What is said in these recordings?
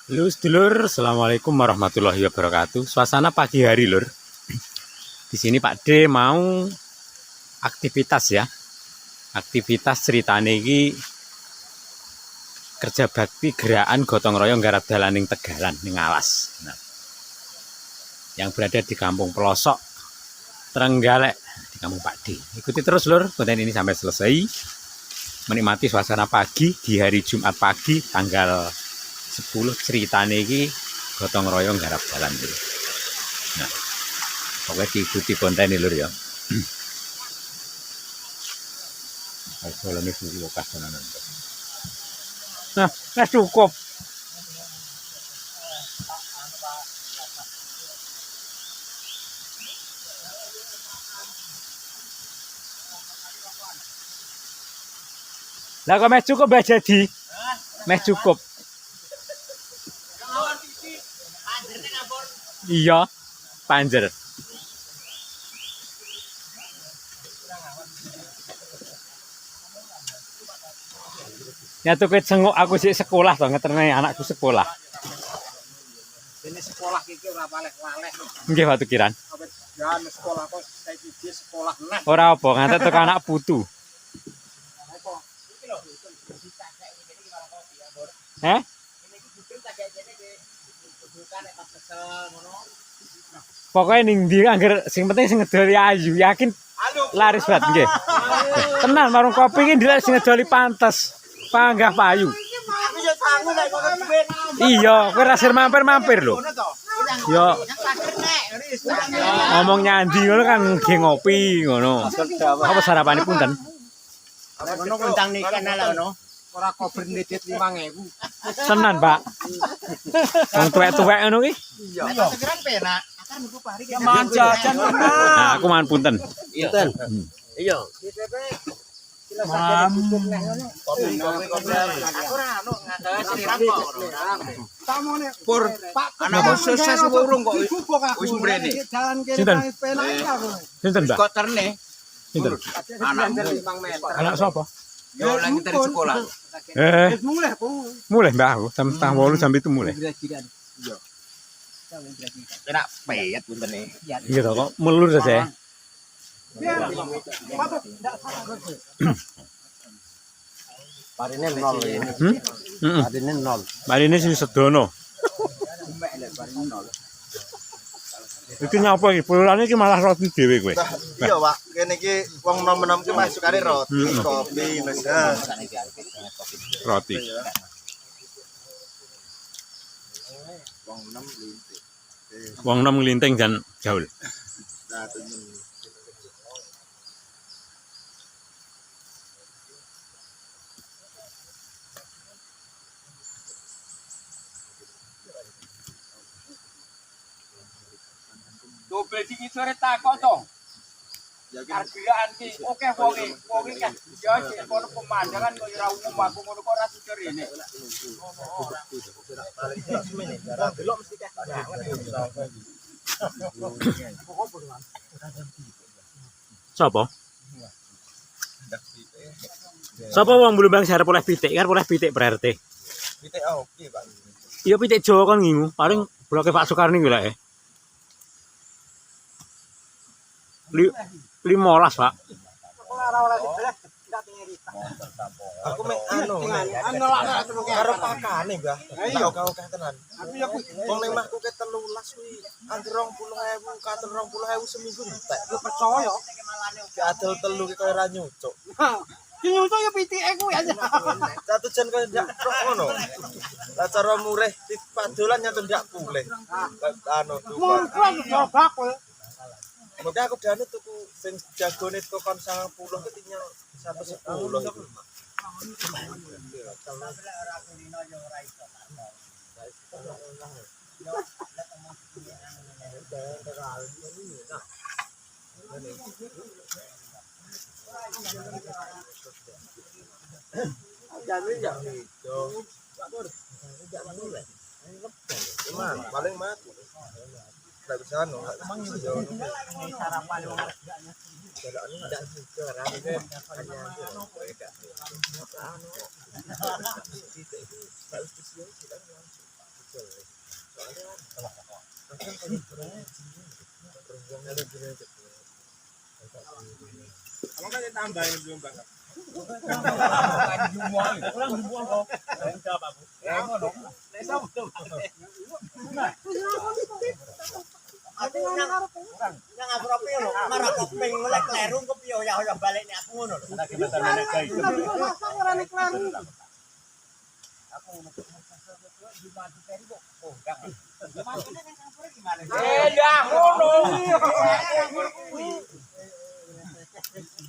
Halo sedulur, assalamualaikum warahmatullahi wabarakatuh. Suasana pagi hari lur. Di sini Pak D mau aktivitas ya. Aktivitas ceritane iki kerja bakti gerakan gotong royong garap dalaning Tegalan ning Alas. Nah, yang berada di kampung pelosok Trenggalek di kampung Pak D. Ikuti terus lur konten ini sampai selesai. Menikmati suasana pagi di hari Jumat pagi tanggal 10 ceritane iki gotong royong garap dalan iki. Nah, pokoknya diikuti konten ini lur ya. Nah, cukup. Lah kok meh cukup bah jadi? Meh cukup. Iya, panjer. Nyatu ket senguk aku sih sekolah to ngeterne anakku sekolah. Ini sekolah iki ora paleh-paleh. Nggih Pak Tukiran. Jangan sekolah kok saiki sekolah neh. Ora apa ngantek teko anak putu. Eh? Pokoknya ning ndi angger sing penting sing ngedoli ayu, yakin laris banget nggih. Tenan warung kopi iki ndelok sing ngedoli pantes. Panggah payu. Iya, kowe rasir mampir-mampir lho. Yo. Ngomong nyandi ngono kan nggih ngopi ngono. Apa sarapane punten? Ono kuncang nikan ala ono. Ora kober ndedit 5.000. Tenan, Pak. Wong tuwek-tuwek ngono ki. Iya. Segeran penak. Akar niku pari ki. Jajan Nah, aku mangan punten. Punten. Iya. Mam. Kopi. Aku ora anu ngandes siram kok. Tamone pur. Anak sukses urung kok wis mrene. Sinten? Sinten, Mbak? Koterne. Sinten? Anak 5 meter. Anak sapa? Yo lagi dari sekolah. Mulai Mbak aku jam 7.30 jam itu mulai. Iya. Enak peyet puntene. Iya toh kok melur saja. Parine 0 ya. Parine 0. Mari ini sing sedono. Iki nyapa iki? Pulane iki malah roti dhewe kowe. Iya, Pak. Kene iki wong nom-nom ki masukane roti, kopi, nesa. Roti. Wong nom nglinting jan gaul. Nah, temen. Dobel iki sore takok to. Hargaan ki oke wonge kan yo sik kono pemandangan kok ora umum aku ngono kok ora sudur ini. Delok mesti kah. Sopo? Sopo wong Blumbang arep oleh pitik, kan oleh pitik berarti. Pitik oke, Pak. Iya pitik Jawa kan ngingu, paling bloke Pak Soekarni kuwi lek. 15, Pak. Aku mek anu karo pakane, Mbah. Iya, oke tenan. Wong ning mahku ke 13 kuwi anggere 20.000, katon 20.000 seminggu entek. Lu percaya? Ki adol telu ki koyo ora nyucuk. Ki nyucuk ya pitike kuwi aja. Satu jan koyo ndak tok ngono. Lah cara murih padolan nyatu ndak pulih. Anu Mun kuwi coba kowe. Mungkin aku dane tuku sing jagone teko kon 90 ki tinggal 110. Paling mati. Tidak bisa anu. Kamu kan tambahin belum banget. Aku nang apropi lho, marah keping mulai kleru kok piye ya balik nek aku ngono lho. Nek kita nek kae. Dah ngono.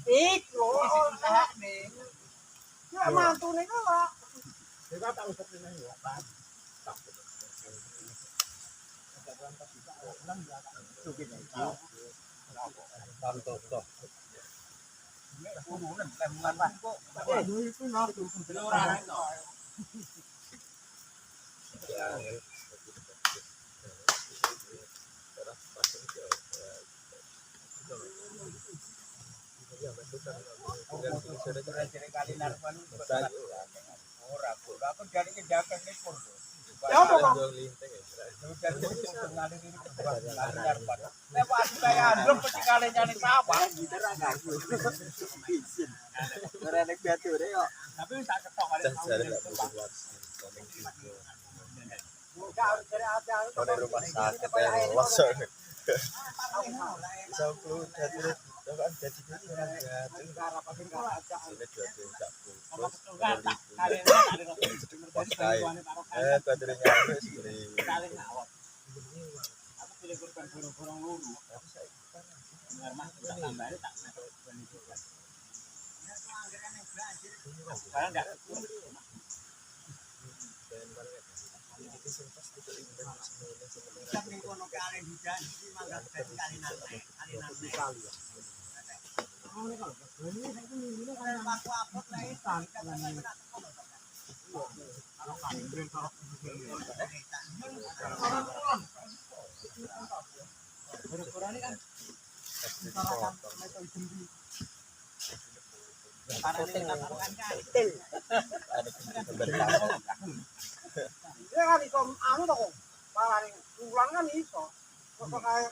Iku usahane. Ya mantune kok. Ya apa kok? Lewat kaya ndrem peci kale nyane sawah. Ora nek bature kok. Tapi wis tak ketok kali. Ora rumah sakit ya langsung. Bisa flu jadi kan jadi baterainya Ya kan iso anu to kok. Parane ulang kan iso. Kok kae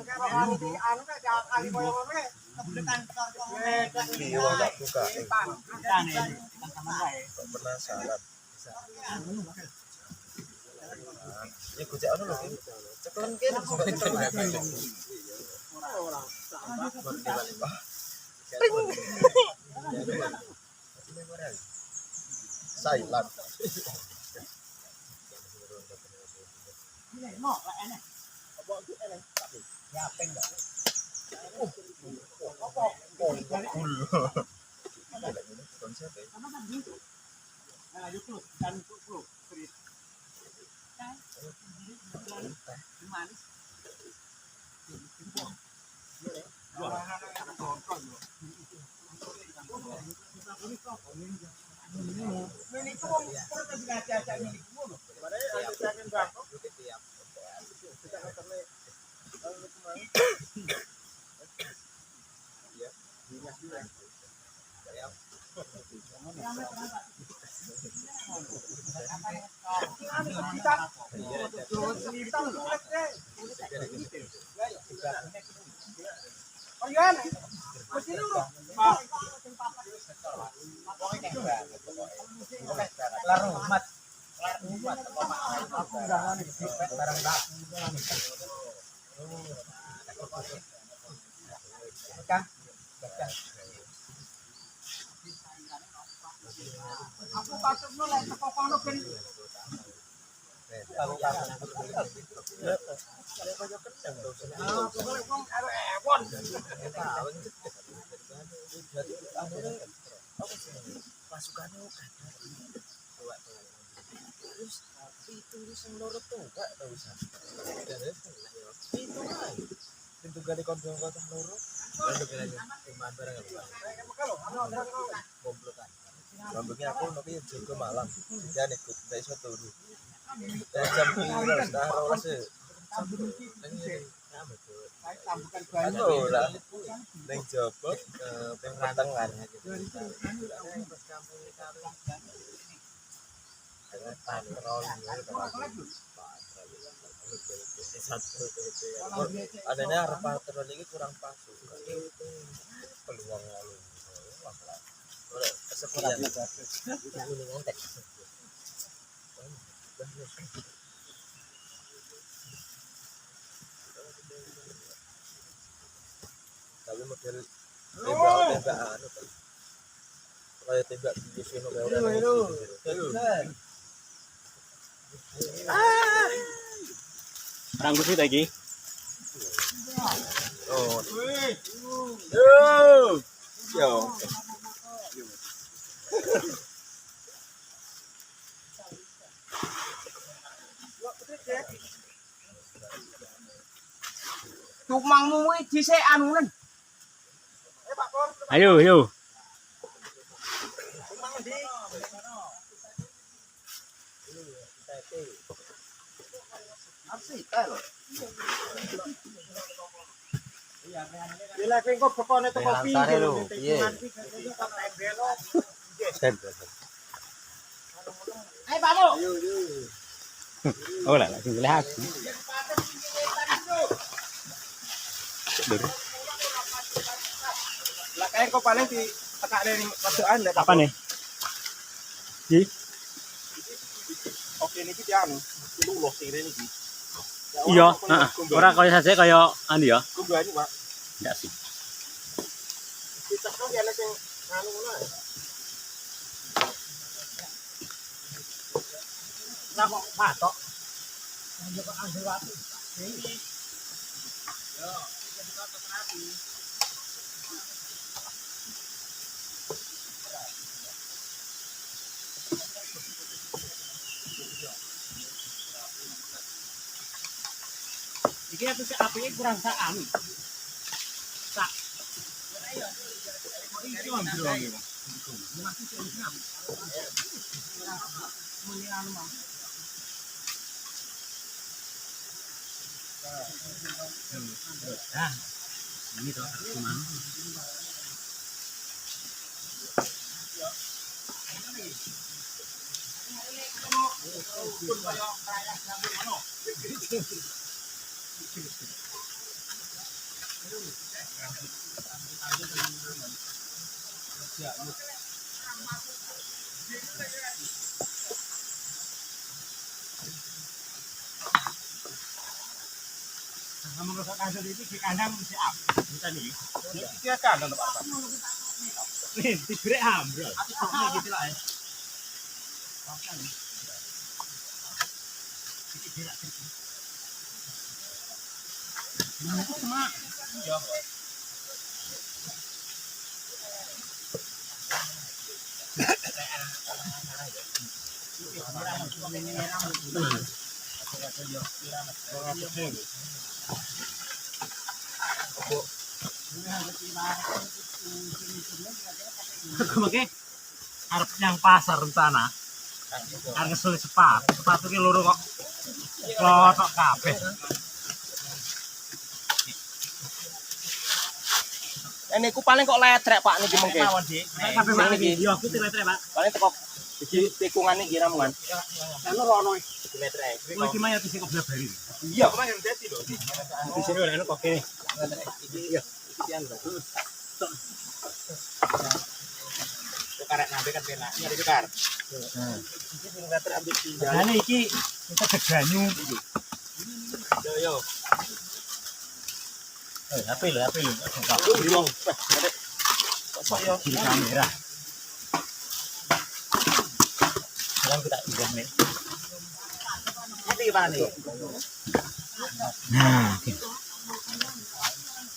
nek ora anu anu kae kali koyo ngono kae. Kebuletan kok buka penasaran ini gojek anu lho ceklen kene silent aku patutno lek teko kono ben pasukannya terus itu sing loro tuwek ta wis itu ae pintu gade kondong kota loro untuk aja cuman barang komplotan Lambungnya aku tapi juga malam dan ikut dari iso turu jam 12 dah rolas e Aduh lah, neng jopot ping pertengahan. Adanya arah patroli ini kurang pas. Peluang lalu. Kesepian. Tapi model tembak anu kan. Kayak tembak di sini kayak udah. Perang kusut lagi. Oh. Yo. Tumangmu iki dhisik anunen. Ayo, ayo. Bila kowe kok bekone teko piye lho. Piye? Ayo Pak Mo. Oh lah, lagi boleh aku. Lah kae kok paling di tekakne ning wedokan lek Apa nih? Di? oke niki dianu. Lulus sing rene iki. Iya, heeh. Ora kaya saja kaya anu ya. Kumbani, Pak. Enggak sih. Ditekno ya sing anu ngono. Lah kok patok. Yo kok ambil watu. Yo, jadi patok rapi. Iki aku sik apike kurang sak anu. Sak. Iki ambil lagi, Bang. Nah, ini tuh cuman. Kamu rusak kasur ini di kandang mesti up. Bisa nih. Iki kandang Pak. Nih, digrek ambrol. Aku kok gitu lah. Iki dilak iki. Nah, itu cuma ya. Aku make arep nyang pasar rencana. Arep ngesul sepatu ki loro kok. Klothok kabeh. Ini ku paling kok letrek Pak niki mengke. Kabeh mak iki. Yo aku letrek, Pak. Paling teko iki tikungan iki ramungan. Kan rono Iki letrek. Kowe iki maya sing kok blabari. Iya, kemarin dadi lho. Di sini ora ono kok kene. Iya, iki anu. Karek nambe kan penak. Nyari kar. Iki sing letrek ambek tinggal. Jane iki kita deganyu iki. Yo. HP lho. Yo. Kok yo Di kamera. Sekarang kita indah nih. iki Pak nih. Nah,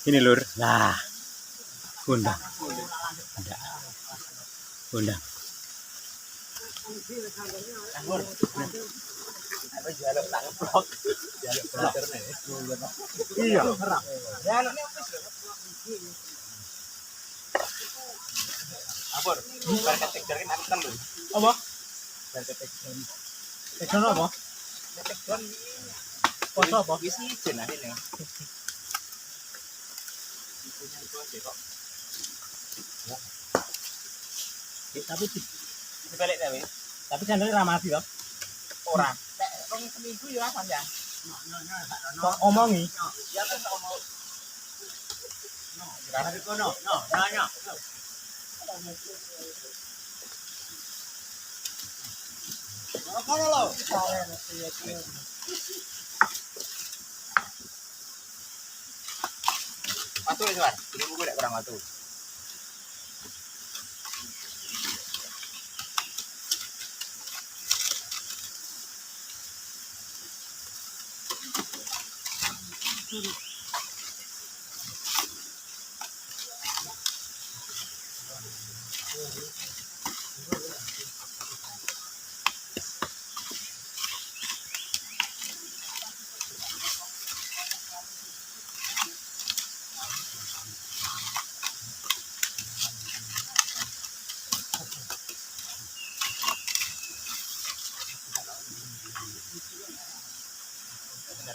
ini lur. Lah. Kundang. Kundang. Apa jaluk tak ngeblok. Jaluk blokerne. Iya. Jaluk ne wis lho. Apor, bar ketek jarin aku temen. Apa? Bar ketek jarin. Tekan apa? Ketek don Foto apa? wis ijen ae ning. Tapi Dibalik ta wis. tapi sandalnya ra mati toh. Ora. Nek rong seminggu ya apa ya? Kok omongi? Ya kan ngomong. Hari kono, nanya. Apa lo? Watu wis, War. Ini buku nek kurang watu.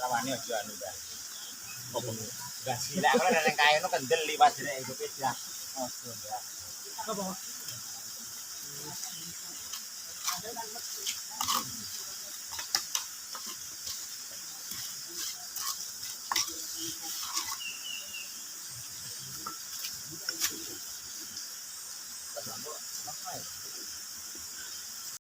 Rawane aja anu dah. Gas gila kalau nang kae ono kendel liwat jene iku beda. Oh, ya.